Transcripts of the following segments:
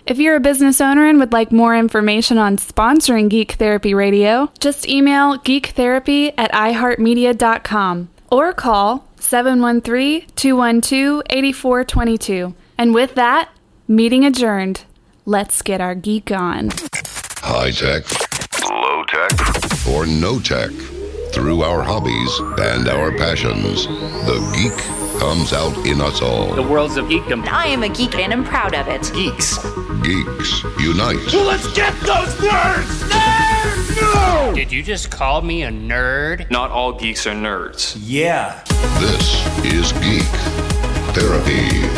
If you're a business owner and would like more information on sponsoring Geek Therapy Radio, just email geektherapy@iheartmedia.com or call 713-212-8422. And with that, meeting adjourned. Let's get our geek on. High tech, low tech, or no tech. Through our hobbies and our passions, the geek comes out in us all. The world's of geekdom. I am a geek and I'm proud of it. Geeks. Geeks unite. Well, let's get those nerds! Nerds! No! Did you just call me a nerd? Not all geeks are nerds. Yeah. This is Geek Therapy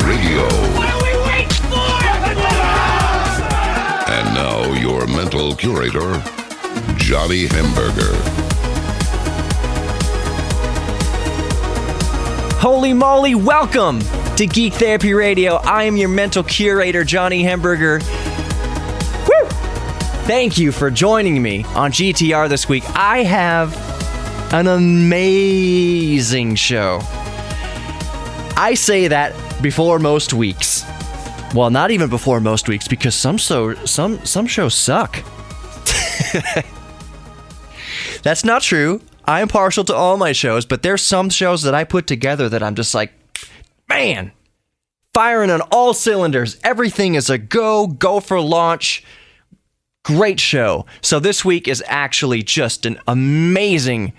Radio. What are we waiting for? And now your mental curator, Johnny Hamburger. Holy moly, welcome to Geek Therapy Radio. I am your mental curator, Johnny Hamburger. Woo! Thank you for joining me on GTR this week. I have an amazing show. I say that before most weeks. Well, not even before most weeks, because some shows suck. That's not true. I am partial to all my shows, but there's some shows that I put together that I'm just like, man, firing on all cylinders. Everything is a go for launch. Great show. So this week is actually just an amazing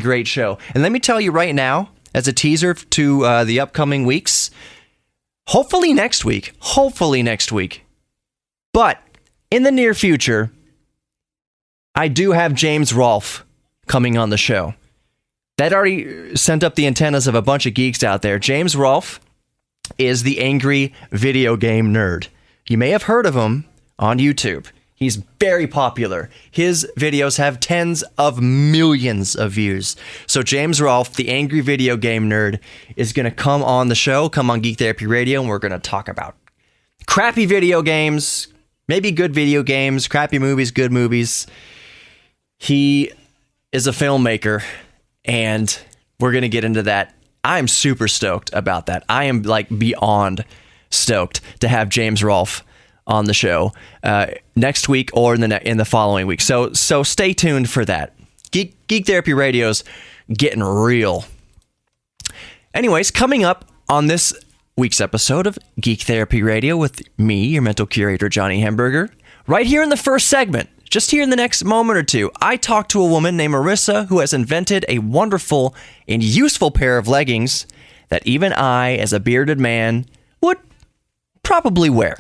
great show. And let me tell you right now, as a teaser to the upcoming weeks, hopefully next week, but in the near future, I do have James Rolfe coming on the show. That already sent up the antennas of a bunch of geeks out there. James Rolfe is the angry video game nerd. You may have heard of him on YouTube. He's very popular. His videos have tens of millions of views. So James Rolfe, the angry video game nerd, is going to come on the show, come on Geek Therapy Radio, and we're going to talk about crappy video games, maybe good video games, crappy movies, good movies. He is a filmmaker, and we're going to get into that. I'm super stoked about that. I am like beyond stoked to have James Rolfe on the show next week or in the following week. So stay tuned for that. Geek Therapy Radio's getting real. Anyways, coming up on this week's episode of Geek Therapy Radio with me, your mental curator, Johnny Hamburger, right here in the first segment, just here in the next moment or two, I talked to a woman named Marissa who has invented a wonderful and useful pair of leggings that even I, as a bearded man, would probably wear.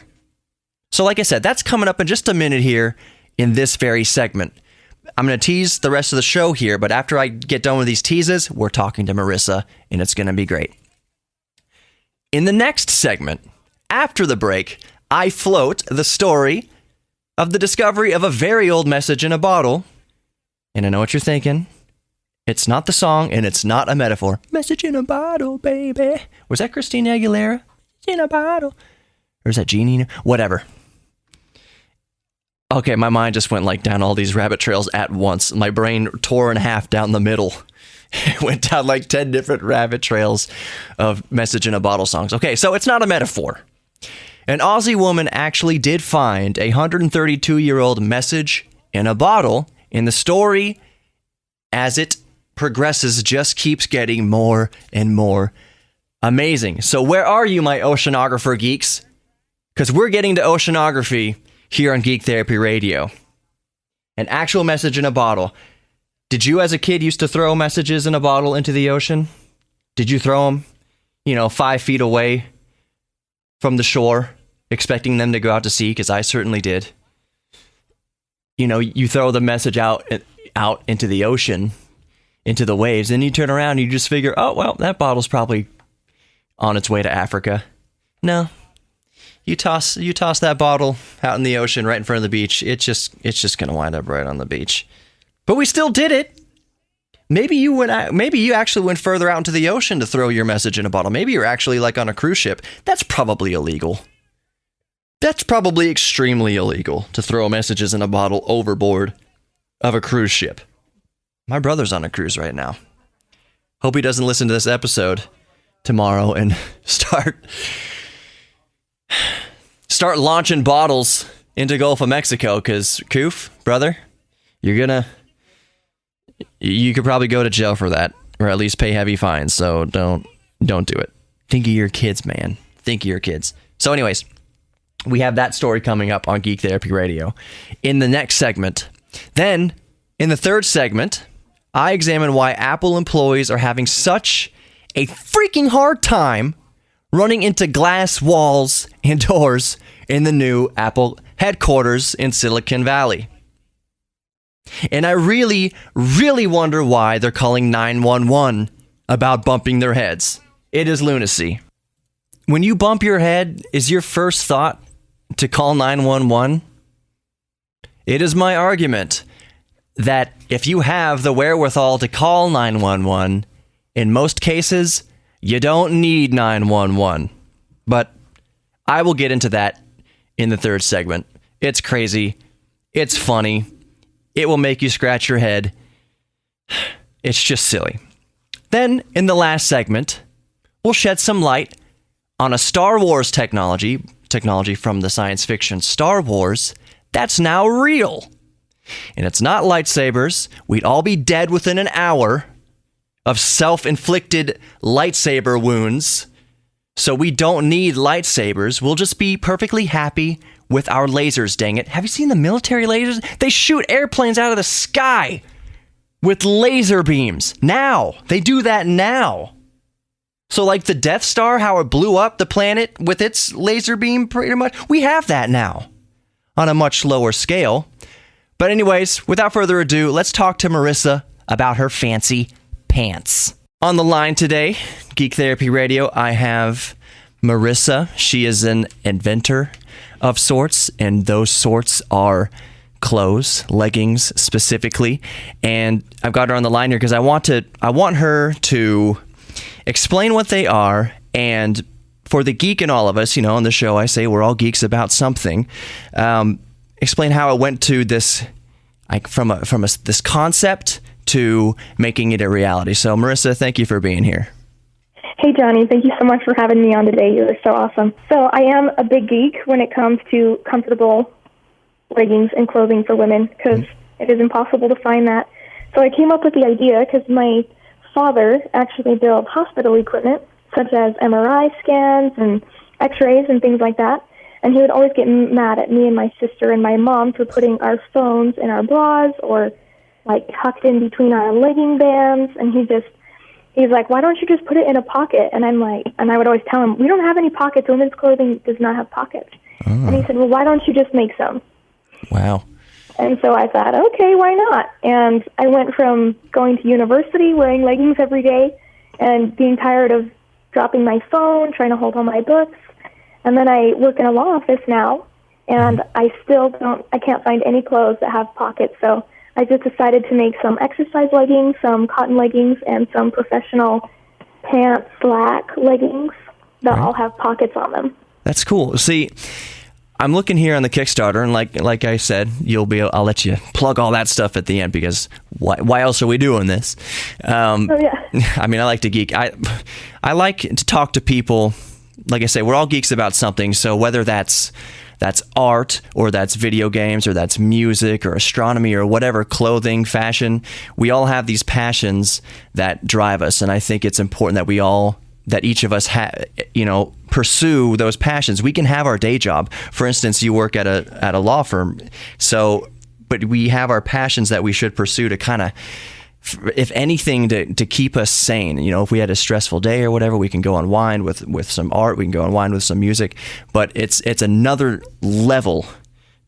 So like I said, that's coming up in just a minute here in this very segment. I'm going to tease the rest of the show here, but after I get done with these teases, we're talking to Marissa, and it's going to be great. In the next segment, after the break, I float the story of the discovery of a very old message in a bottle. And I know what you're thinking. It's not the song, and it's not a metaphor. Message in a bottle, baby. Was that Christina Aguilera? In a bottle. Or is that Jeannie? Whatever. Okay, my mind just went like down all these rabbit trails at once. My brain tore in half down the middle. It went down like 10 different rabbit trails of message in a bottle songs. Okay, so it's not a metaphor. An Aussie woman actually did find a 132-year-old message in a bottle, and the story, as it progresses, just keeps getting more and more amazing. So where are you, my oceanographer geeks? Because we're getting to oceanography here on Geek Therapy Radio. An actual message in a bottle. Did you as a kid used to throw messages in a bottle into the ocean? Did you throw them, 5 feet away from the shore, expecting them to go out to sea? Because I certainly did. You throw the message out into the ocean, into the waves, then you turn around and you just figure, oh, well, that bottle's probably on its way to Africa. No. You toss that bottle out in the ocean right in front of the beach. It's just going to wind up right on the beach. But we still did it. Maybe you actually went further out into the ocean to throw your message in a bottle. Maybe you're actually like on a cruise ship. That's probably illegal. That's probably extremely illegal to throw messages in a bottle overboard of a cruise ship. My brother's on a cruise right now. Hope he doesn't listen to this episode tomorrow and start start launching bottles into Gulf of Mexico, because, Koof, brother, you could probably go to jail for that, or at least pay heavy fines, so don't do it. Think of your kids, man. Think of your kids. So anyways, we have that story coming up on Geek Therapy Radio in the next segment. Then, in the third segment, I examine why Apple employees are having such a freaking hard time running into glass walls and doors in the new Apple headquarters in Silicon Valley. And I really, really wonder why they're calling 911 about bumping their heads. It is lunacy. When you bump your head, is your first thought to call 911? It is my argument that if you have the wherewithal to call 911, in most cases, you don't need 911. But I will get into that in the third segment. It's crazy. It's funny. It will make you scratch your head. It's just silly. Then, in the last segment, we'll shed some light on a Star Wars technology from the science fiction Star Wars, that's now real. And it's not lightsabers. We'd all be dead within an hour of self-inflicted lightsaber wounds. So we don't need lightsabers. We'll just be perfectly happy with our lasers, dang it. Have you seen the military lasers? They shoot airplanes out of the sky with laser beams. Now. They do that now. So like the Death Star, how it blew up the planet with its laser beam pretty much, we have that now on a much lower scale. But anyways, without further ado, let's talk to Marissa about her fancy pants. On the line today, Geek Therapy Radio, I have Marissa. She is an inventor of sorts, and those sorts are clothes, leggings specifically. And I've got her on the line here because I want her to explain what they are, and for the geek in all of us, on the show I say we're all geeks about something. Explain how it went to this, this concept to making it a reality. So, Marissa, thank you for being here. Hey, Johnny. Thank you so much for having me on today. You are so awesome. So I am a big geek when it comes to comfortable leggings and clothing for women, because it is impossible to find that. So I came up with the idea because my father actually built hospital equipment, such as MRI scans and x-rays and things like that. And he would always get mad at me and my sister and my mom for putting our phones in our bras or tucked in between our legging bands. And he's like, why don't you just put it in a pocket? And I would always tell him, we don't have any pockets. Women's clothing does not have pockets. Oh. And he said, well, why don't you just make some? Wow. And so I thought, okay, why not? And I went from going to university, wearing leggings every day, and being tired of dropping my phone, trying to hold all my books. And then I work in a law office now, and I can't find any clothes that have pockets. So I just decided to make some exercise leggings, some cotton leggings, and some professional pants, slack leggings that all have pockets on them. That's cool. See, I'm looking here on the Kickstarter, and like I said, I'll let you plug all that stuff at the end, because why else are we doing this? Yeah. I mean, I like to geek. I like to talk to people. Like I say, we're all geeks about something. So whether that's art, or that's video games, or that's music, or astronomy, or whatever, clothing, fashion, we all have these passions that drive us. And I think it's important that each of us pursue those passions. We can have our day job. For instance, you work at a law firm. But we have our passions that we should pursue to kind of, if anything, to keep us sane. If we had a stressful day or whatever, we can go unwind with some art. We can go unwind with some music. But it's another level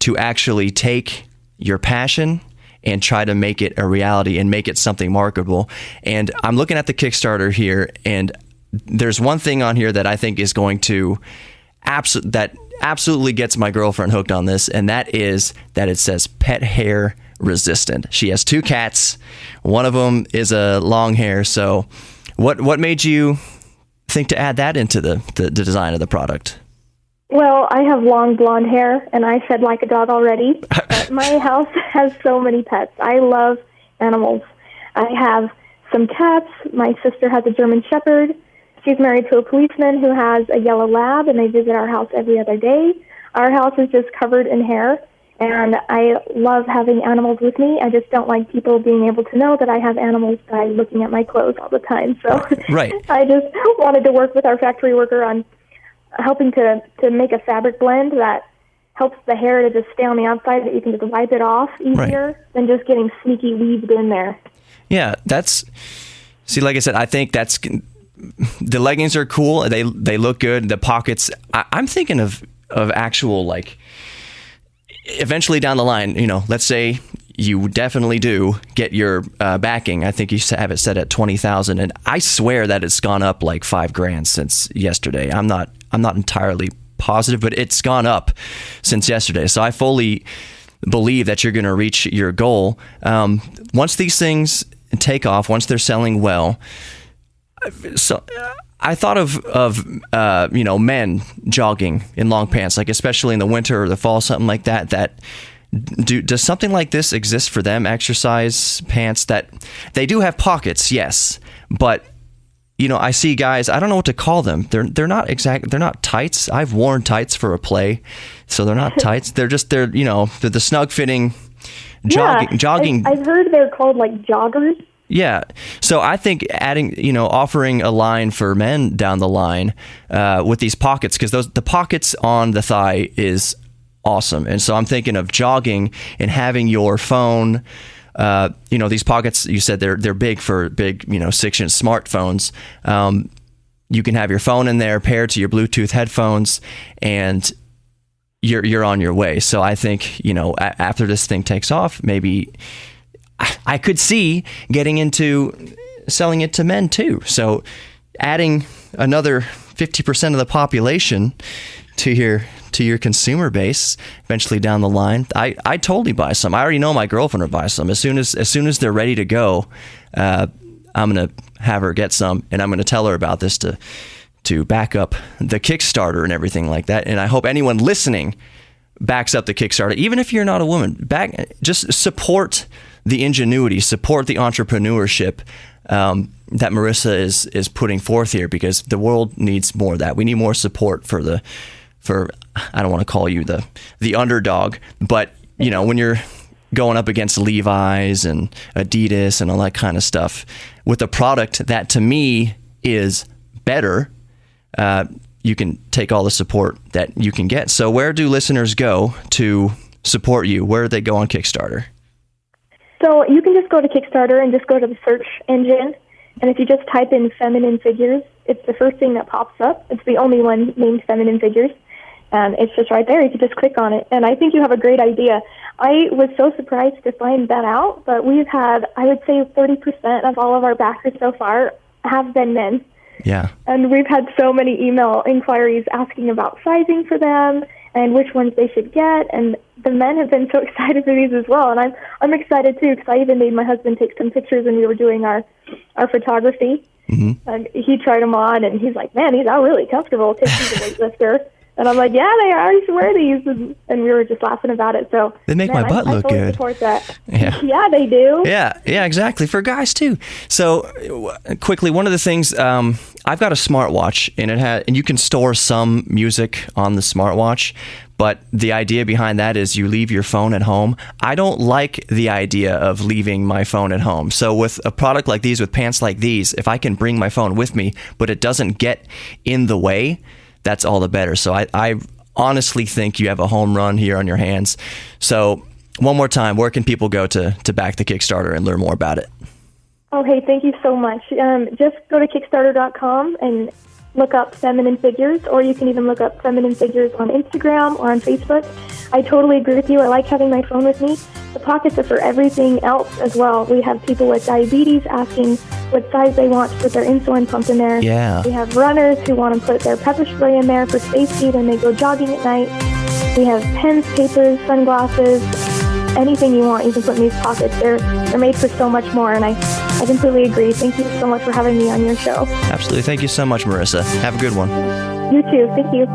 to actually take your passion and try to make it a reality and make it something marketable. And I'm looking at the Kickstarter here, and there's one thing on here that I think is going to absolutely gets my girlfriend hooked on this, and that is that it says pet hair resistant. She has 2 cats. One of them is a long hair. So what made you think to add that into the design of the product? Well, I have long blonde hair, and I shed like a dog already. But my house has so many pets. I love animals. I have some cats. My sister has a German Shepherd. She's married to a policeman who has a yellow lab, and they visit our house every other day. Our house is just covered in hair, and I love having animals with me. I just don't like people being able to know that I have animals by looking at my clothes all the time. So Right. I just wanted to work with our factory worker on helping to make a fabric blend that helps the hair to just stay on the outside, that you can just wipe it off easier than just getting sneaky weaved in there. Yeah, see, like I said, I think the leggings are cool. They look good. The pockets, I'm thinking of actual, like, eventually down the line, let's say you definitely do get your backing. I think you have it set at 20,000, and I swear that it's gone up like $5,000 since yesterday. I'm not entirely positive, but it's gone up since yesterday. So I fully believe that you're going to reach your goal. Once these things take off, once they're selling well. So I thought of men jogging in long pants, like especially in the winter or the fall, something like that. Does something like this exist for them? Exercise pants that they do have pockets, yes, but I see guys, I don't know what to call them. They're not tights. I've worn tights for a play, so they're not tights. They're the snug fitting jogging. I've heard they're called like joggers. Yeah. So I think offering a line for men down the line with these pockets, because the pockets on the thigh is awesome. And so I'm thinking of jogging and having your phone, these pockets, you said they're big for big, 6-inch smartphones. You can have your phone in there paired to your Bluetooth headphones, and you're on your way. So I think, after this thing takes off, maybe I could see getting into selling it to men too. So adding another 50% of the population to your consumer base eventually down the line, I totally buy some. I already know my girlfriend will buy some. As soon as they're ready to go, I'm gonna have her get some, and I'm gonna tell her about this to back up the Kickstarter and everything like that. And I hope anyone listening backs up the Kickstarter, even if you're not a woman. Just support the ingenuity, support the entrepreneurship that Marissa is putting forth here, because the world needs more of that. We need more support for I don't want to call you the underdog, but when you're going up against Levi's and Adidas and all that kind of stuff with a product that to me is better, you can take all the support that you can get. So where do listeners go to support you? Where do they go on Kickstarter? So you can just go to Kickstarter and just go to the search engine. And if you just type in feminine figures, it's the first thing that pops up. It's the only one named feminine figures. And it's just right there. You can just click on it. And I think you have a great idea. I was so surprised to find that out, but we've had, I would say 30% of all of our backers so far have been men. Yeah. And we've had so many email inquiries asking about sizing for them and which ones they should get. And the men have been so excited for these as well. And I'm excited too, because I even made my husband take some pictures when we were doing our photography. Mm-hmm. And he tried them on, and he's like, man, these are really comfortable because he's a weightlifter. And I'm like, yeah, they are. I used to wear these. And we were just laughing about it. So they make my butt look totally good. Support that. Yeah. Yeah, they do. Yeah, exactly. For guys too. So quickly, one of the things, I've got a smartwatch, and you can store some music on the smartwatch. But the idea behind that is you leave your phone at home. I don't like the idea of leaving my phone at home. So with a product like these, with pants like these, if I can bring my phone with me, but it doesn't get in the way, that's all the better. So I honestly think you have a home run here on your hands. So one more time, where can people go to back the Kickstarter and learn more about it? Oh, hey, thank you so much. Just go to Kickstarter.com and look up feminine figures, or you can even look up feminine figures on Instagram or on Facebook. I totally agree with you. I like having my phone with me. The pockets are for everything else as well. We have people with diabetes asking what size they want to put their insulin pump in there. Yeah. We have runners who want to put their pepper spray in there for safety when they go jogging at night. We have pens, papers, sunglasses, anything you want you can put in these pockets. They're made for so much more, and I completely agree. Thank you so much for having me on your show. Absolutely. Thank you so much, Marissa. Have a good one. You too. Thank you.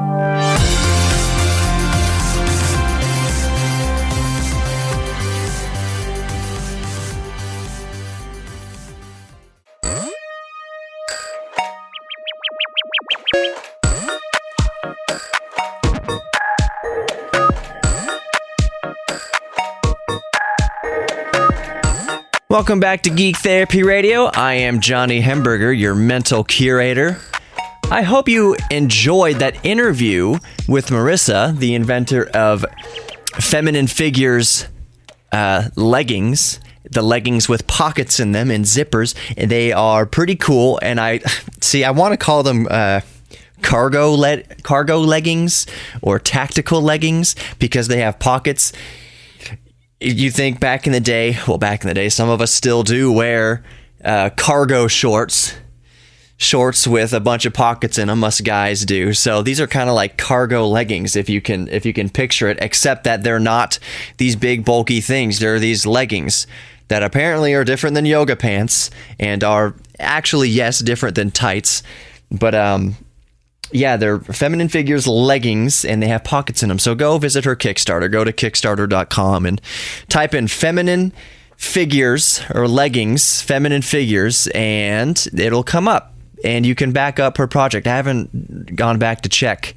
Welcome back to Geek Therapy Radio. I am Johnny Hemberger, your mental curator. I hope you enjoyed that interview with Marissa, the inventor of feminine figures leggings. The leggings with pockets in them and zippers. They are pretty cool, and I want to call them cargo leggings or tactical leggings because they have pockets. You think back in the day, some of us still do wear cargo shorts with a bunch of pockets in them. Us guys do. So these are kind of like cargo leggings, if you can picture it, except that they're not these big bulky things. They're these leggings that apparently are different than yoga pants and are actually, yes, different than tights. But yeah, they're feminine figures leggings, and they have pockets in them. So go visit her Kickstarter. Go to kickstarter.com and type in feminine figures or leggings, feminine figures, and it'll come up. And you can back up her project. I haven't gone back to check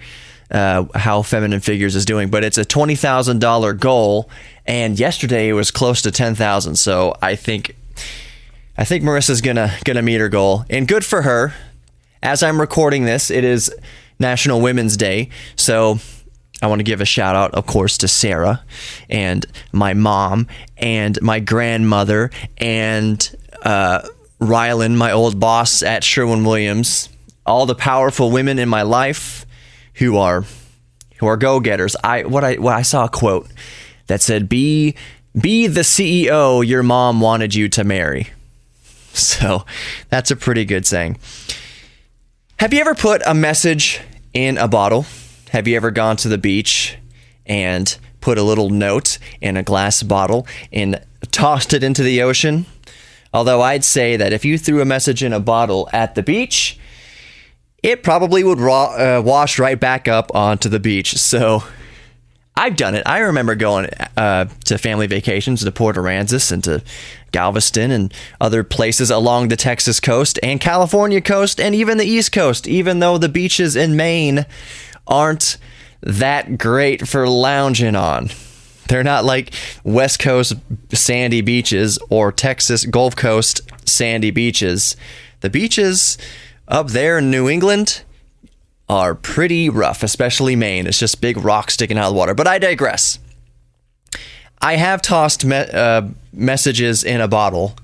how Feminine Figures is doing, but it's a $20,000 goal, and yesterday it was close to $10,000. So I think Marissa's gonna meet her goal, and good for her. As I'm recording this, it is National Women's Day, so I want to give a shout out, of course, to Sarah and my mom and my grandmother and Rylan, my old boss at Sherwin-Williams, all the powerful women in my life who are go-getters. I saw a quote that said, "Be the CEO your mom wanted you to marry." So that's a pretty good saying. Have you ever put a message in a bottle? Have you ever gone to the beach and put a little note in a glass bottle and tossed it into the ocean? Although I'd say that if you threw a message in a bottle at the beach, it probably would wash right back up onto the beach. So I've done it. I remember going to family vacations to Port Aransas and to Galveston and other places along the Texas coast and California coast and even the East Coast, even though the beaches in Maine aren't that great for lounging on. They're not like West Coast sandy beaches or Texas Gulf Coast sandy beaches. The beaches up there in New England are pretty rough, especially Maine. It's just big rocks sticking out of the water. But I digress. I have tossed messages in a bottle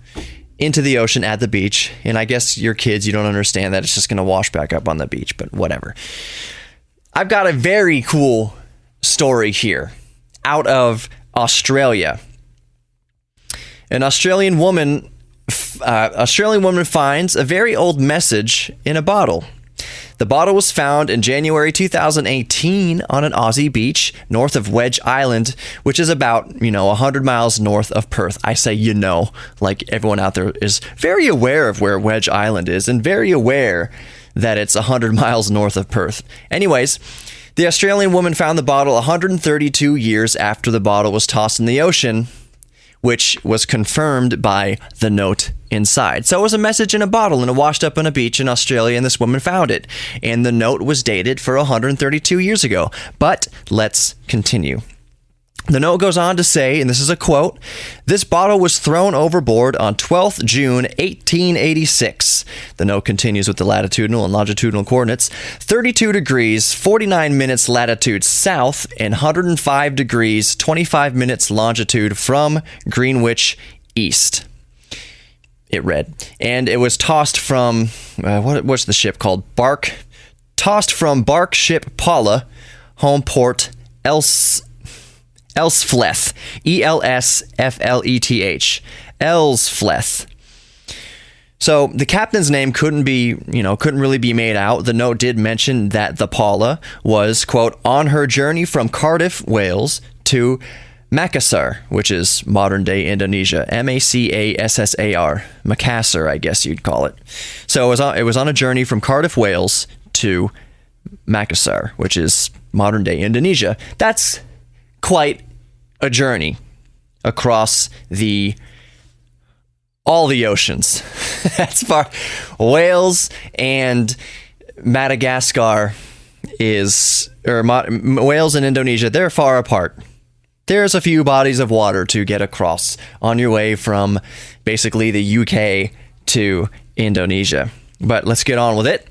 into the ocean at the beach, and I guess your kids, you don't understand that it's just going to wash back up on the beach, but whatever. I've got a very cool story here out of Australia. An Australian woman finds a very old message in a bottle. The bottle was found in January 2018 on an Aussie beach north of Wedge Island, which is about, 100 miles north of Perth. I say, like everyone out there is very aware of where Wedge Island is and very aware that it's 100 miles north of Perth. Anyways, the Australian woman found the bottle 132 years after the bottle was tossed in the ocean, which was confirmed by the note inside. So it was a message in a bottle, and it washed up on a beach in Australia, and this woman found it. And the note was dated for 132 years ago. But let's continue. The note goes on to say, and this is a quote, "This bottle was thrown overboard on 12th June 1886. The note continues with the latitudinal and longitudinal coordinates. 32 degrees, 49 minutes latitude south and 105 degrees, 25 minutes longitude from Greenwich east." It read. And it was tossed from, what's the ship called? Tossed from bark ship Paula, home port Elsfleth, Elsfleth, Elsfleth. So the captain's name couldn't really be made out. The note did mention that the Paula was, quote, on her journey from Cardiff, Wales to Makassar, which is modern-day Indonesia, Macassar, Makassar, I guess you'd call it. So it was on a journey from Cardiff, Wales to Makassar, which is modern-day Indonesia. That's quite a journey across all the oceans. That's far. Wales and Madagascar Wales and Indonesia, they're far apart. there's a few bodies of water to get across on your way from basically the UK to Indonesia. But let's get on with it.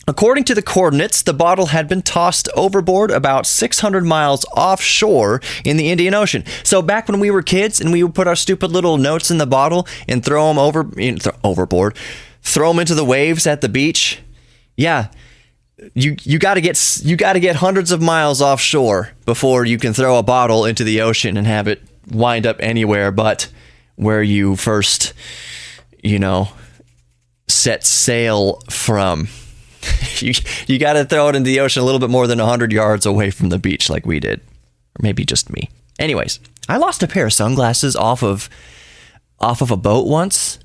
According to the coordinates, the bottle had been tossed overboard about 600 miles offshore in the Indian Ocean. So back when we were kids and we would put our stupid little notes in the bottle and throw them overboard, throw them into the waves at the beach. Yeah, you got to get hundreds of miles offshore before you can throw a bottle into the ocean and have it wind up anywhere but where you first, set sail from. You got to throw it into the ocean a little bit more than 100 yards away from the beach like we did. Or maybe just me. Anyways, I lost a pair of sunglasses off of a boat once.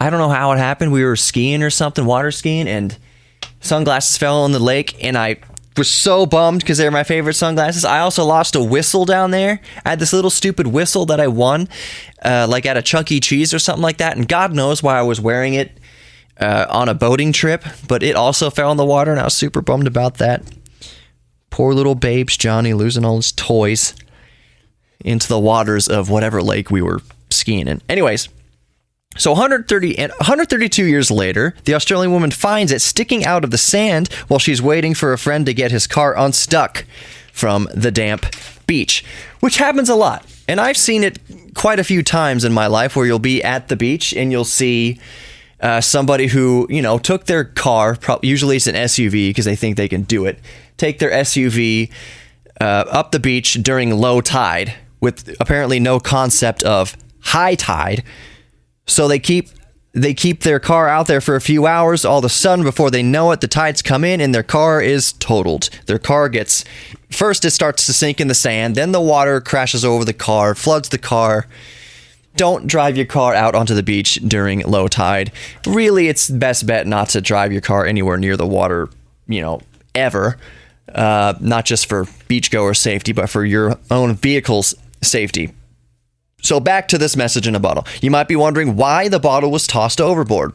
I don't know how it happened. We were skiing or something, water skiing, and sunglasses fell in the lake, and I was so bummed because they're my favorite sunglasses. I also lost a whistle down there. I had this little stupid whistle that I won, like at a Chuck E. Cheese or something like that, and God knows why I was wearing it on a boating trip, but it also fell in the water, and I was super bummed about that. Poor little babes, Johnny, losing all his toys into the waters of whatever lake we were skiing in. Anyways, so 132 years later, the Australian woman finds it sticking out of the sand while she's waiting for a friend to get his car unstuck from the damp beach, which happens a lot. And I've seen it quite a few times in my life where you'll be at the beach and you'll see somebody who, took their car, usually it's an SUV because they think they can do it, take their SUV up the beach during low tide with apparently no concept of high tide. So they keep their car out there for a few hours. All of a sudden, before they know it, the tides come in and their car is totaled. Their car first it starts to sink in the sand, then the water crashes over the car, floods the car. Don't drive your car out onto the beach during low tide. Really, it's best bet not to drive your car anywhere near the water, ever. Not just for beachgoer safety, but for your own vehicle's safety. So back to this message in a bottle. You might be wondering why the bottle was tossed overboard.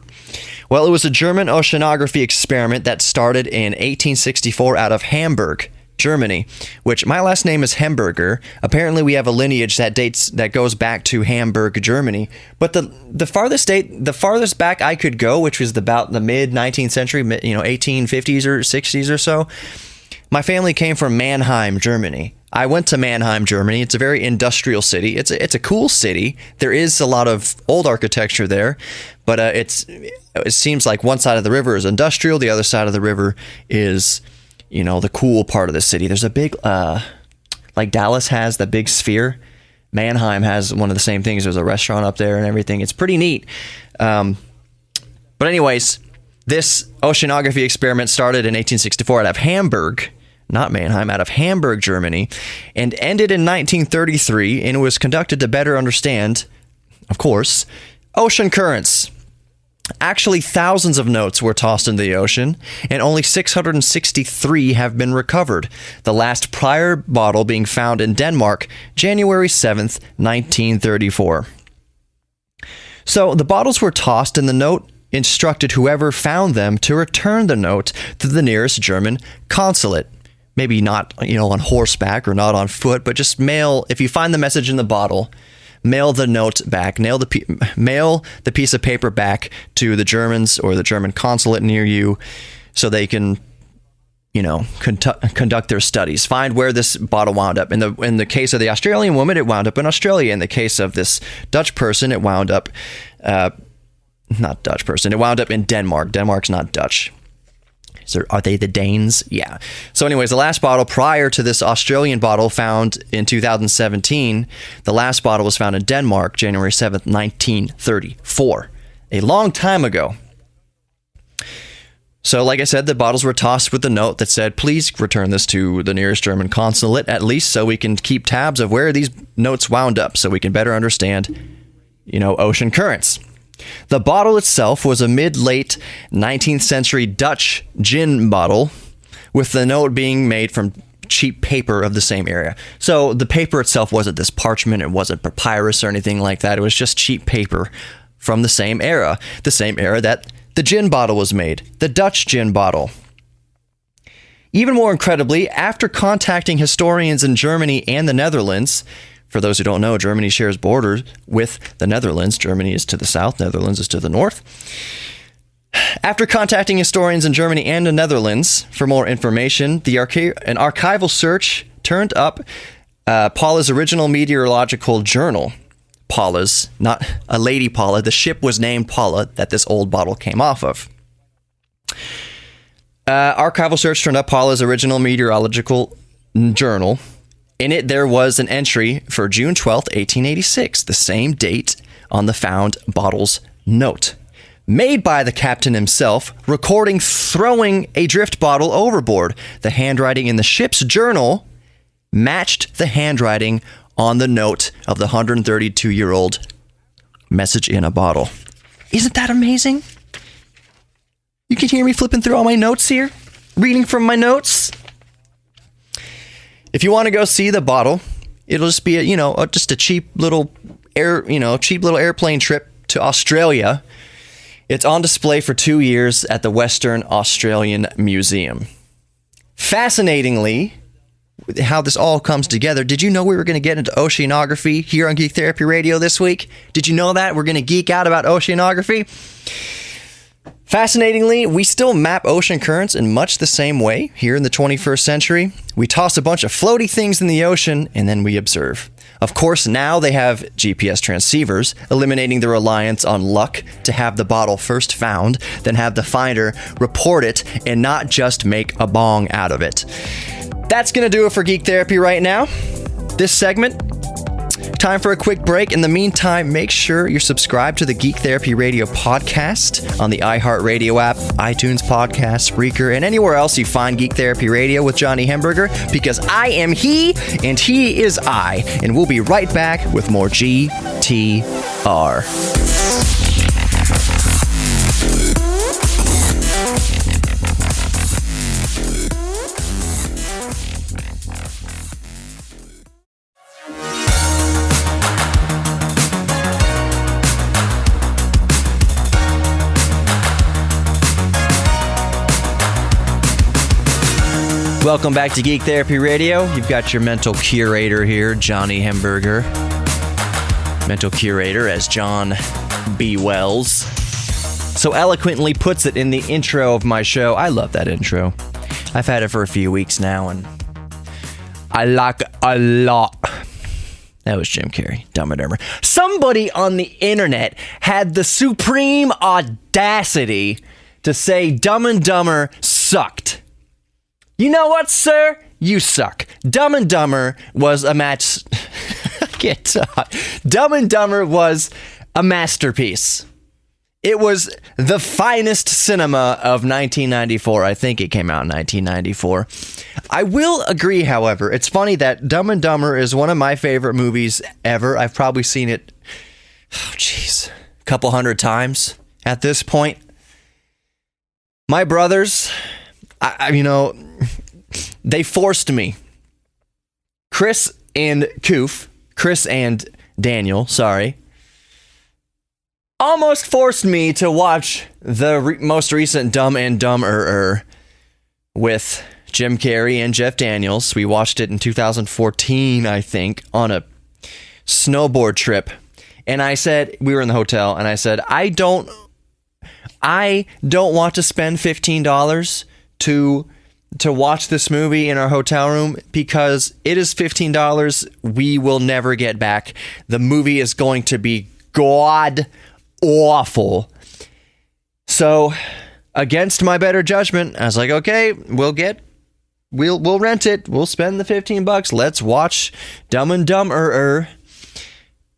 Well, it was a German oceanography experiment that started in 1864 out of Hamburg, Germany, which my last name is Hamburger. Apparently we have a lineage that goes back to Hamburg, Germany. But the farthest back I could go, which was about the mid 19th century, 1850s or 60s or so, my family came from Mannheim, Germany. I went to Mannheim, Germany. It's a very industrial city. It's a cool city. There is a lot of old architecture there, but it seems like one side of the river is industrial, the other side of the river is the cool part of the city. There's a big, like Dallas has the big sphere. Mannheim has one of the same things. There's a restaurant up there and everything. It's pretty neat. But anyways, this oceanography experiment started in 1864 out of Hamburg, not Mannheim, out of Hamburg, Germany, and ended in 1933, and it was conducted to better understand, of course, ocean currents. Actually, thousands of notes were tossed into the ocean, and only 663 have been recovered, the last prior bottle being found in Denmark, January 7th, 1934. So the bottles were tossed, and the note instructed whoever found them to return the note to the nearest German consulate. Maybe not, on horseback or not on foot, but just mail, if you find the message in the bottle, mail the note back, mail the piece of paper back to the Germans or the German consulate near you so they can, conduct their studies, find where this bottle wound up. In the case of the Australian woman, it wound up in Australia. In the case of this Dutch person, it wound up, not Dutch person, it wound up in Denmark. Denmark's not Dutch. Are they the Danes? Yeah. So anyways, the last bottle prior to this Australian bottle found in 2017, the last bottle was found in Denmark, January 7th, 1934. A long time ago. So like I said, the bottles were tossed with the note that said, please return this to the nearest German consulate, at least so we can keep tabs of where these notes wound up, so we can better understand, ocean currents. The bottle itself was a mid-late 19th century Dutch gin bottle, with the note being made from cheap paper of the same era. So the paper itself wasn't this parchment, it wasn't papyrus or anything like that. It was just cheap paper from the same era that the gin bottle was made, the Dutch gin bottle. Even more incredibly, after contacting historians in Germany and the Netherlands, for those who don't know, Germany shares borders with the Netherlands. Germany is to the south, Netherlands is to the north. After contacting historians in Germany and the Netherlands for more information, an archival search turned up Paula's original meteorological journal. Paula's, not a Lady Paula. The ship was named Paula that this old bottle came off of. Archival search turned up Paula's original meteorological journal. In it, there was an entry for June 12th, 1886, the same date on the found bottle's note, made by the captain himself, recording throwing a drift bottle overboard. The handwriting in the ship's journal matched the handwriting on the note of the 132-year-old message in a bottle. Isn't that amazing? You can hear me flipping through all my notes here, reading from my notes. If you want to go see the bottle, it'll just be just a cheap little airplane trip to Australia. It's on display for 2 years at the Western Australian Museum. Fascinatingly, how this all comes together. Did you know we were going to get into oceanography here on Geek Therapy Radio this week? Did you know that? We're going to geek out about oceanography. Fascinatingly, we still map ocean currents in much the same way here in the 21st century. We toss a bunch of floaty things in the ocean and then we observe. Of course, now they have GPS transceivers, eliminating the reliance on luck to have the bottle first found, then have the finder report it and not just make a bong out of it. That's going to do it for Geek Therapy right now. This segment, time for a quick break. In the meantime, make sure you're subscribed to the Geek Therapy Radio podcast on the iHeartRadio app, iTunes Podcast, Spreaker, and anywhere else you find Geek Therapy Radio with Johnny Hemberger, because I am he and he is I. And we'll be right back with more GTR. Welcome back to Geek Therapy Radio. You've got your mental curator here, Johnny Hemberger. Mental curator, as John B. Wells so eloquently puts it in the intro of my show. I love that intro. I've had it for a few weeks now, and I like it a lot. That was Jim Carrey, Dumb and Dumber. Somebody on the internet had the supreme audacity to say Dumb and Dumber sucked. You know what, sir? You suck. Dumb and Dumber was a match. I can't talk. Dumb and Dumber was a masterpiece. It was the finest cinema of 1994. I think it came out in 1994. I will agree, however. It's funny that Dumb and Dumber is one of my favorite movies ever. I've probably seen it, a couple hundred times at this point. My brothers, they forced me. Chris and Daniel, almost forced me to watch the most recent Dumb and Dumber with Jim Carrey and Jeff Daniels. We watched it in 2014, I think, on a snowboard trip. And I said, we were in the hotel, and I said, I don't want to spend $15 to watch this movie in our hotel room, because it is $15 we will never get back. The movie is going to be god awful. So, against my better judgment, I was like, okay, we'll rent it. We'll spend the $15. Let's watch Dumb and Dumber.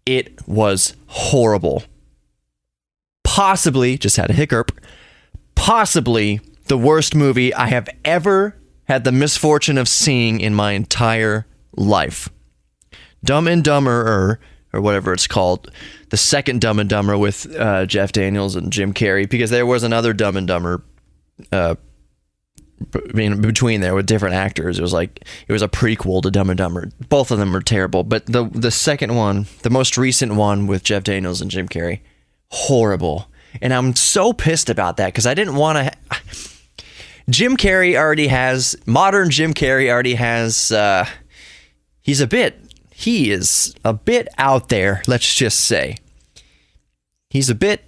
It was horrible. Possibly, just had a hiccup, possibly the worst movie I have ever had the misfortune of seeing in my entire life. Dumb and Dumber, or whatever it's called, the second Dumb and Dumber with Jeff Daniels and Jim Carrey, because there was another Dumb and Dumber between there with different actors. It was a prequel to Dumb and Dumber. Both of them were terrible, but the second one, the most recent one with Jeff Daniels and Jim Carrey, horrible. And I'm so pissed about that, because I didn't want to. Jim Carrey already has, modern Jim Carrey already has, he is a bit out there, let's just say. He's a bit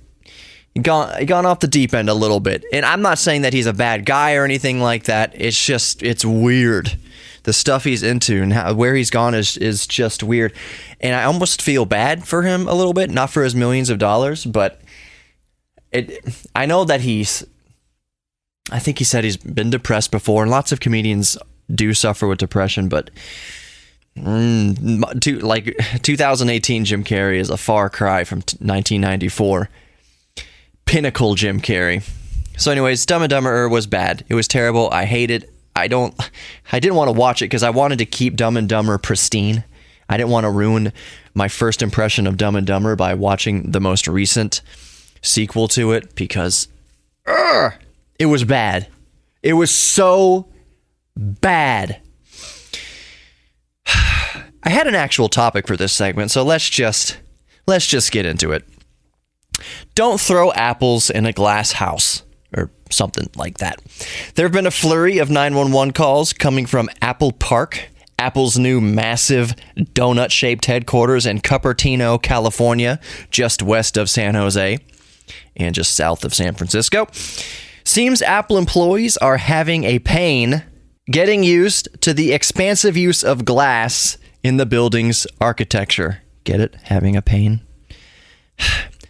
gone off the deep end a little bit. And I'm not saying that he's a bad guy or anything like that. It's just, it's weird. The stuff he's into and where he's gone is just weird. And I almost feel bad for him a little bit, not for his millions of dollars, but I know that I think he said he's been depressed before, and lots of comedians do suffer with depression, but 2018 Jim Carrey is a far cry from 1994. Pinnacle Jim Carrey. So anyways, Dumb and Dumber was bad. It was terrible. I hate it. I didn't want to watch it because I wanted to keep Dumb and Dumber pristine. I didn't want to ruin my first impression of Dumb and Dumber by watching the most recent sequel to it because it was bad. It was so bad. I had an actual topic for this segment, so let's just get into it. Don't throw apples in a glass house, or something like that. There have been a flurry of 911 calls coming from Apple Park, Apple's new massive donut-shaped headquarters in Cupertino, California, just west of San Jose, and just south of San Francisco. Seems Apple employees are having a pain getting used to the expansive use of glass in the building's architecture. Get it? Having a pain?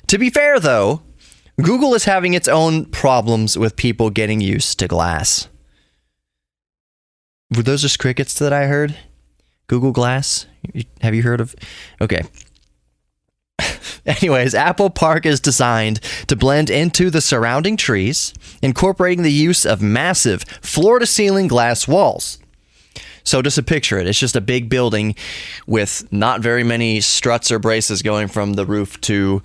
To be fair, though, Google is having its own problems with people getting used to glass. Were those just crickets that I heard? Google Glass? Have you heard of? Okay. Anyways, Apple Park is designed to blend into the surrounding trees, incorporating the use of massive floor-to-ceiling glass walls. So just to picture it, it's just a big building with not very many struts or braces going from the roof to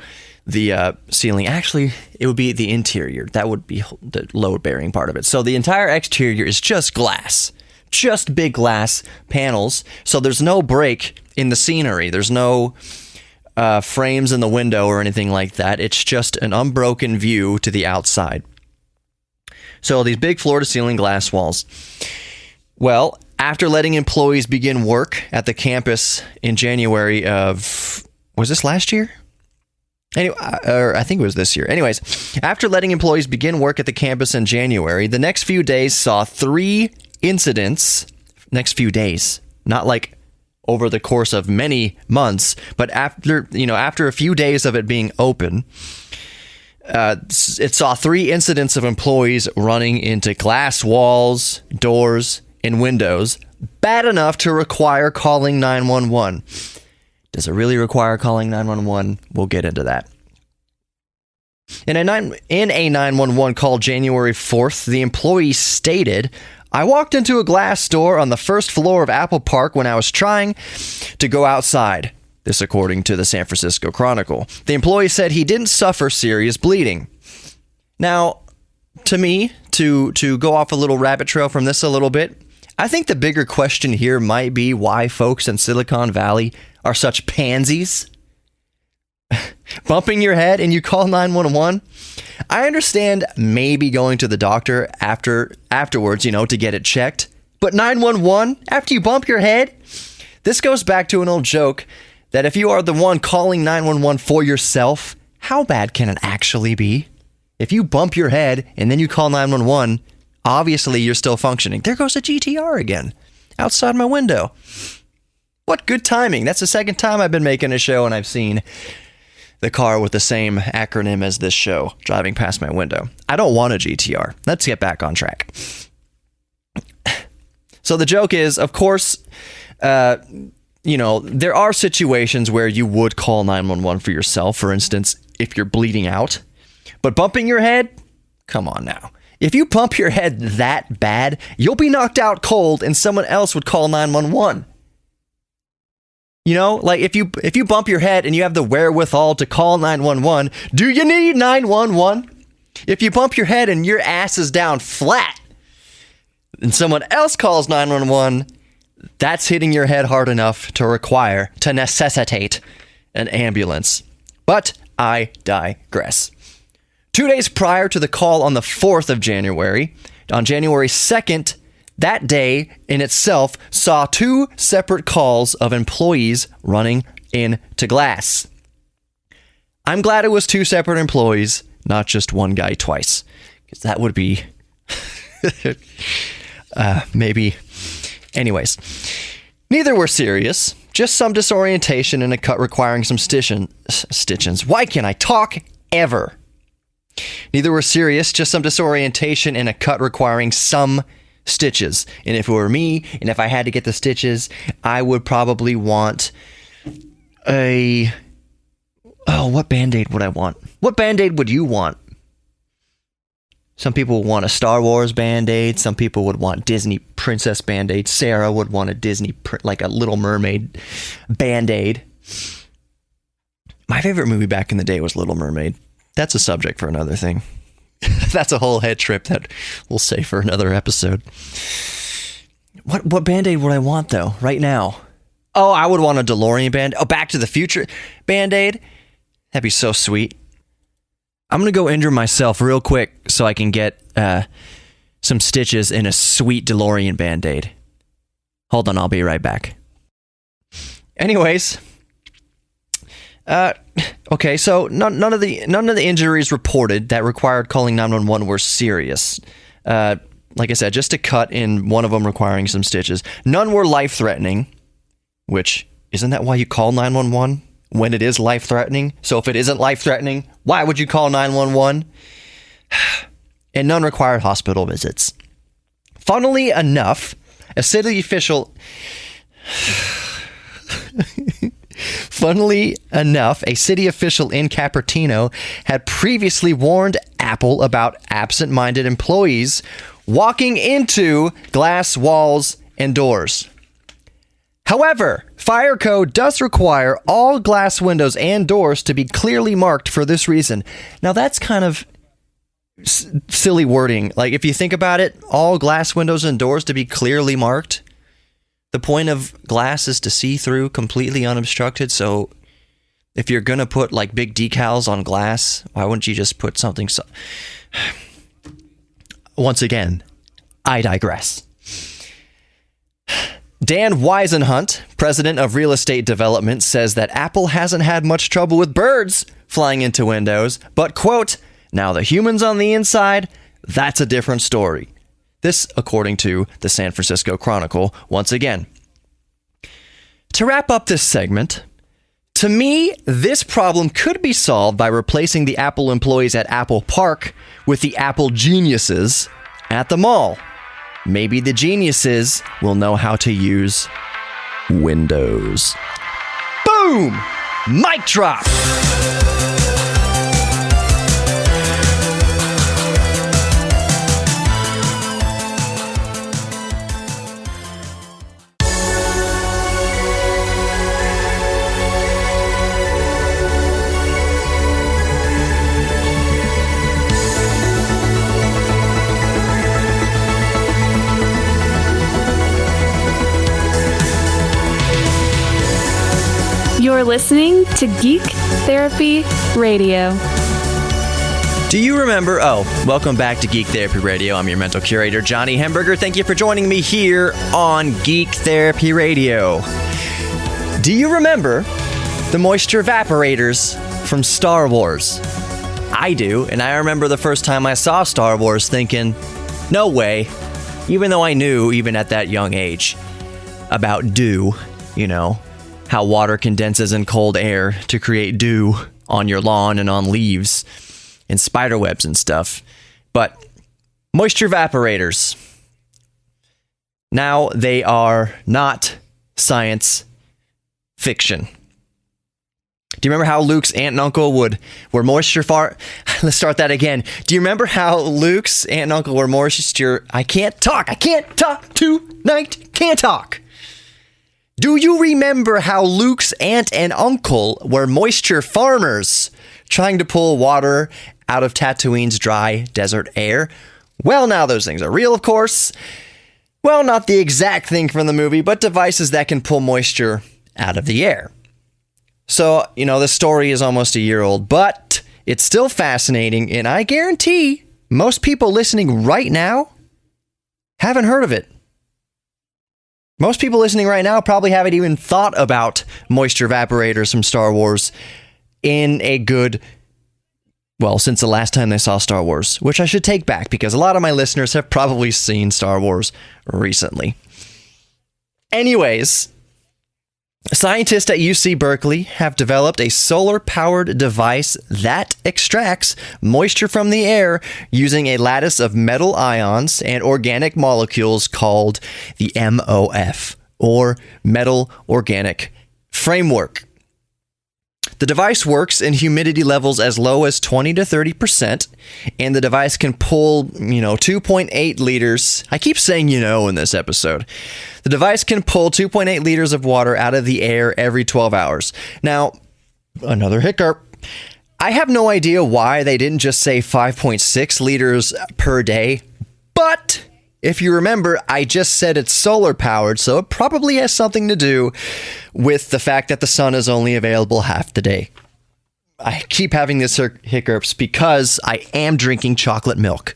the ceiling. Actually, it would be the interior. That would be the load-bearing part of it. So the entire exterior is just glass. Just big glass panels. So there's no break in the scenery. There's no frames in the window or anything like that. It's just an unbroken view to the outside. So these big floor-to-ceiling glass walls. Well, after letting employees begin work at the campus in January of... Was this last year? Anyway, or I think it was this year. Anyways, after letting employees begin work at the campus in January, the next few days saw 3 incidents. Next few days. Not like over the course of many months, but after a few days of it being open, it saw 3 incidents of employees running into glass walls, doors, and windows, bad enough to require calling 911. Does it really require calling 911? We'll get into that. In a 911 call January 4th, the employee stated, "I walked into a glass door on the first floor of Apple Park when I was trying to go outside." This according to the San Francisco Chronicle. The employee said he didn't suffer serious bleeding. Now, to me, to go off a little rabbit trail from this a little bit, I think the bigger question here might be why folks in Silicon Valley are such pansies. Bumping your head and you call 911. I understand maybe going to the doctor afterwards, to get it checked. But 911, after you bump your head? This goes back to an old joke that if you are the one calling 911 for yourself, how bad can it actually be? If you bump your head and then you call 911, obviously you're still functioning. There goes a GTR again, outside my window. What good timing. That's the second time I've been making a show and I've seen the car with the same acronym as this show driving past my window. I don't want a GTR. Let's get back on track. So the joke is, of course, there are situations where you would call 911 for yourself, for instance, if you're bleeding out. But bumping your head? Come on now. If you bump your head that bad, you'll be knocked out cold and someone else would call 911. Like if you bump your head and you have the wherewithal to call 911, do you need 911? If you bump your head and your ass is down flat and someone else calls 911, that's hitting your head hard enough to necessitate an ambulance. But I digress. 2 days prior to the call on the 4th of January, On January 2nd, that day in itself saw 2 separate calls of employees running into glass. I'm glad it was 2 separate employees, not just one guy twice, because that would be maybe. Anyways, neither were serious, just some disorientation and a cut requiring some stitchings. Why can't I talk ever? Neither were serious, just some disorientation and a cut requiring some stitches. And if it were me, and if I had to get the stitches, I would probably want what Band-Aid would I want? What Band-Aid would you want? Some people would want a Star Wars Band-Aid. Some people would want Disney Princess Band-Aid. Sarah would want a Disney, like a Little Mermaid Band-Aid. My favorite movie back in the day was Little Mermaid. That's a subject for another thing. That's a whole head trip that we'll save for another episode. What Band-Aid would I want, though, right now? Oh, I would want a DeLorean Band-Aid. Oh, Back to the Future Band-Aid. That'd be so sweet. I'm going to go injure myself real quick so I can get some stitches in a sweet DeLorean Band-Aid. Hold on, I'll be right back. Anyways, okay, so none of the injuries reported that required calling 911 were serious. Like I said, just a cut in one of them requiring some stitches. None were life-threatening, which, isn't that why you call 911? When it is life-threatening? So if it isn't life-threatening, why would you call 911? And none required hospital visits. Funnily enough, a city official in Cupertino had previously warned Apple about absent-minded employees walking into glass walls and doors. However, fire code does require all glass windows and doors to be clearly marked for this reason. Now, that's kind of silly wording. Like, if you think about it, all glass windows and doors to be clearly marked. The point of glass is to see through completely unobstructed. So if you're going to put like big decals on glass, why wouldn't you just put something Once again, I digress. Dan Weisenhunt, president of real estate development, says that Apple hasn't had much trouble with birds flying into windows, but, quote, now the humans on the inside, that's a different story. This, according to the San Francisco Chronicle, once again. To wrap up this segment, to me, this problem could be solved by replacing the Apple employees at Apple Park with the Apple geniuses at the mall. Maybe the geniuses will know how to use Windows. Boom! Mic drop! You're listening to Geek Therapy Radio. Do you remember? Oh, welcome back to Geek Therapy Radio. I'm your mental curator, Johnny Hemberger. Thank you for joining me here on Geek Therapy Radio. Do you remember the moisture vaporators from Star Wars? I do, and I remember the first time I saw Star Wars thinking, no way, even though I knew, even at that young age, about dew, you know, how water condenses in cold air to create dew on your lawn and on leaves and spider webs and stuff. But moisture vaporators, now they are not science fiction. Do you remember how Luke's aunt and uncle were moisture Let's start that again. Do you remember how Luke's aunt and uncle were moisture... I can't talk tonight. Can't talk. Do you remember how Luke's aunt and uncle were moisture farmers trying to pull water out of Tatooine's dry desert air? Well, now those things are real, of course. Well, not the exact thing from the movie, but devices that can pull moisture out of the air. So, you know, the story is almost a year old, but it's still fascinating, and I guarantee most people listening right now Haven't heard of it. Most people listening right now probably haven't even thought about moisture evaporators from Star Wars in a good, well, since the last time they saw Star Wars, which I should take back because a lot of my listeners have probably seen Star Wars recently. Anyways, scientists at UC Berkeley have developed a solar-powered device that extracts moisture from the air using a lattice of metal ions and organic molecules called the MOF, or Metal Organic Framework. The device works in humidity levels as low as 20 to 30%, and the device can pull, 2.8 liters. I keep saying in this episode. The device can pull 2.8 liters of water out of the air every 12 hours. Now, another hiccup. I have no idea why they didn't just say 5.6 liters per day, but if you remember, I just said it's solar powered, so it probably has something to do with the fact that the sun is only available half the day. I keep having these hiccups because I am drinking chocolate milk.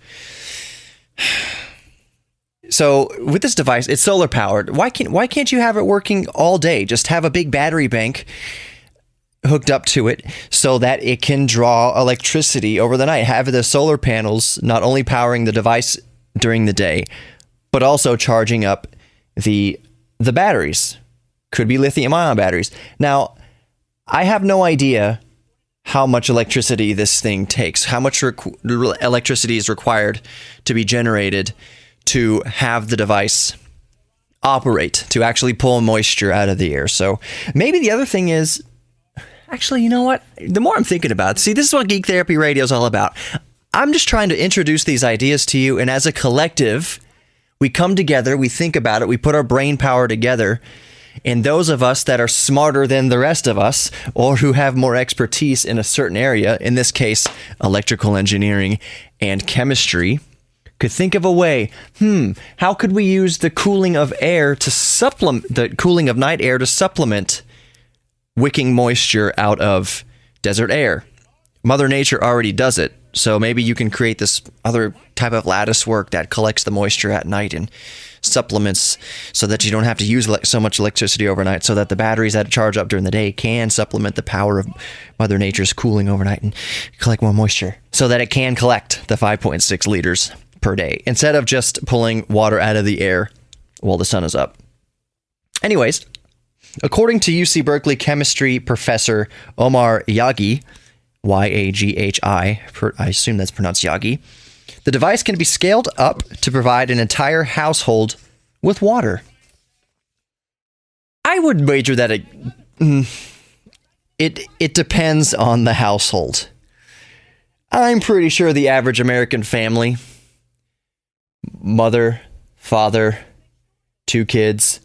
So with this device, it's solar powered. Why can't you have it working all day? Just have a big battery bank hooked up to it so that it can draw electricity over the night. Have the solar panels not only powering the device during the day, but also charging up the batteries. Could be lithium-ion batteries. Now, I have no idea how much electricity this thing takes, how much electricity is required to be generated to have the device operate, to actually pull moisture out of the air. So maybe the other thing is, actually, you know what? The more I'm thinking about it, see, this is what Geek Therapy Radio is all about. I'm just trying to introduce these ideas to you, and as a collective, we come together, we think about it, we put our brain power together, and those of us that are smarter than the rest of us, or who have more expertise in a certain area, in this case, electrical engineering and chemistry, could think of a way, how could we use the cooling of air to supplement, the cooling of night air to supplement wicking moisture out of desert air? Mother Nature already does it. So maybe you can create this other type of lattice work that collects the moisture at night and supplements so that you don't have to use so much electricity overnight, so that the batteries that charge up during the day can supplement the power of Mother Nature's cooling overnight and collect more moisture so that it can collect the 5.6 liters per day instead of just pulling water out of the air while the sun is up. Anyways, according to UC Berkeley chemistry professor Omar Yaghi, Yaghi, I assume that's pronounced Yagi, the device can be scaled up to provide an entire household with water. I would wager that it depends on the household. I'm pretty sure the average American family, mother, father, 2 kids,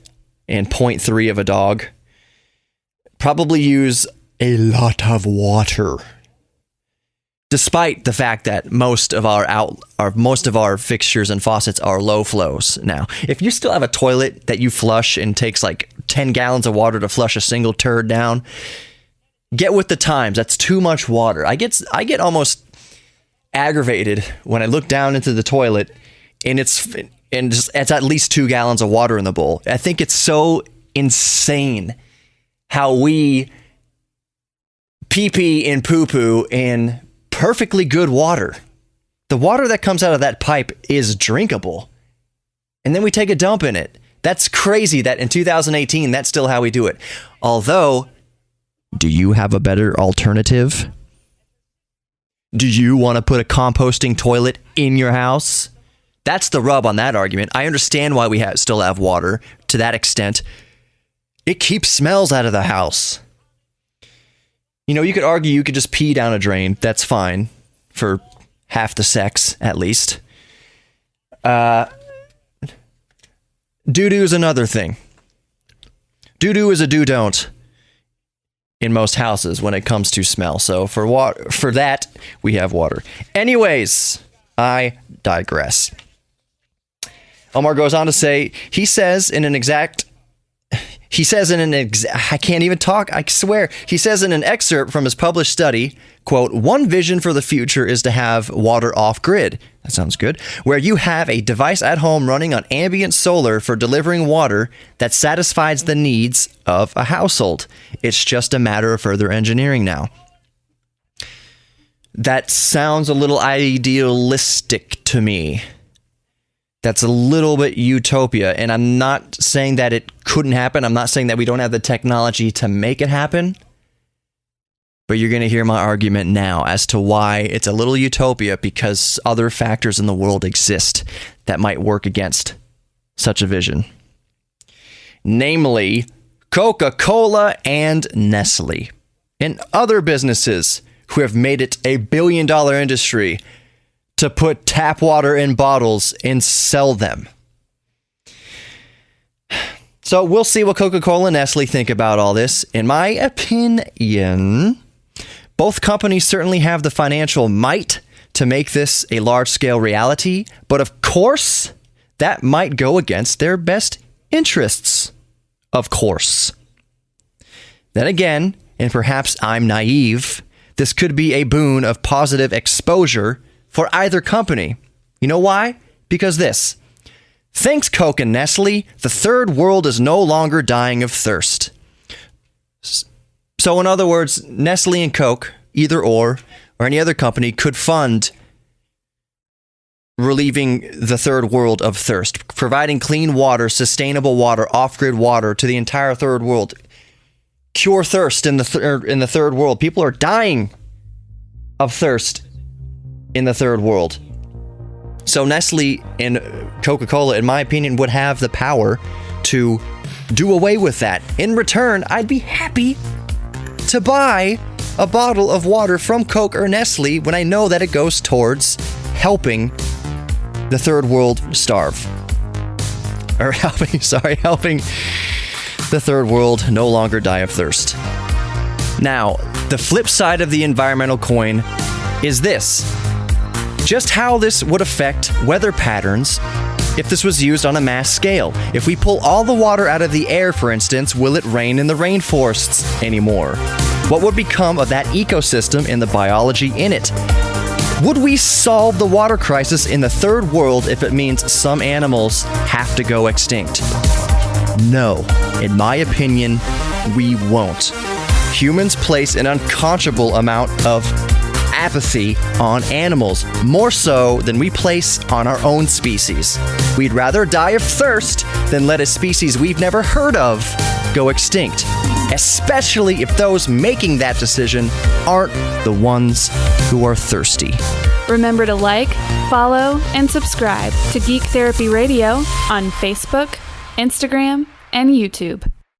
and 0.3 of a dog, probably use a lot of water. Despite the fact that most of our fixtures and faucets are low flows now. If you still have a toilet that you flush and takes like 10 gallons of water to flush a single turd down, get with the times. That's too much water. I get almost aggravated when I look down into the toilet and it's at least 2 gallons of water in the bowl. I think it's so insane how we pee-pee and poo-poo in perfectly good water. The water that comes out of that pipe is drinkable. And then we take a dump in it. That's crazy that in 2018, that's still how we do it. Although, do you have a better alternative? Do you want to put a composting toilet in your house? That's the rub on that argument. I understand why we still have water to that extent. It keeps smells out of the house. You could argue you could just pee down a drain. That's fine for half the sex, at least. Doo-doo is another thing. Doo-doo is a do-don't in most houses when it comes to smell. So for that, we have water. Anyways, I digress. Omar goes on to say, he says He says I can't even talk, I swear. He says in an excerpt from his published study, quote, "One vision for the future is to have water off-grid." That sounds good. "Where you have a device at home running on ambient solar for delivering water that satisfies the needs of a household. It's just a matter of further engineering now." That sounds a little idealistic to me. That's a little bit utopia, and I'm not saying that it couldn't happen. I'm not saying that we don't have the technology to make it happen. But you're going to hear my argument now as to why it's a little utopia, because other factors in the world exist that might work against such a vision. Namely, Coca-Cola and Nestle, and other businesses who have made it a billion-dollar industry to put tap water in bottles and sell them. So we'll see what Coca-Cola and Nestle think about all this. In my opinion, both companies certainly have the financial might to make this a large-scale reality, but of course, that might go against their best interests. Of course. Then again, and perhaps I'm naive, this could be a boon of positive exposure for either company. You know why? Because this. Thanks, Coke and Nestle, the third world is no longer dying of thirst. So in other words, Nestle and Coke, either or any other company, could fund relieving the third world of thirst, providing clean water, sustainable water, off-grid water to the entire third world. Cure thirst in the third world. People are dying of thirst in the third world. So Nestle and Coca-Cola, in my opinion, would have the power to do away with that. In return, I'd be happy to buy a bottle of water from Coke or Nestle when I know that it goes towards helping the third world starve. Or helping the third world no longer die of thirst. Now, the flip side of the environmental coin is this. Just how this would affect weather patterns if this was used on a mass scale. If we pull all the water out of the air, for instance, will it rain in the rainforests anymore? What would become of that ecosystem and the biology in it? Would we solve the water crisis in the third world if it means some animals have to go extinct? No. In my opinion, we won't. Humans place an unconscionable amount of apathy on animals, more so than we place on our own species. We'd rather die of thirst than let a species we've never heard of go extinct, especially if those making that decision aren't the ones who are thirsty. Remember to like, follow, and subscribe to Geek Therapy Radio on Facebook, Instagram, and YouTube.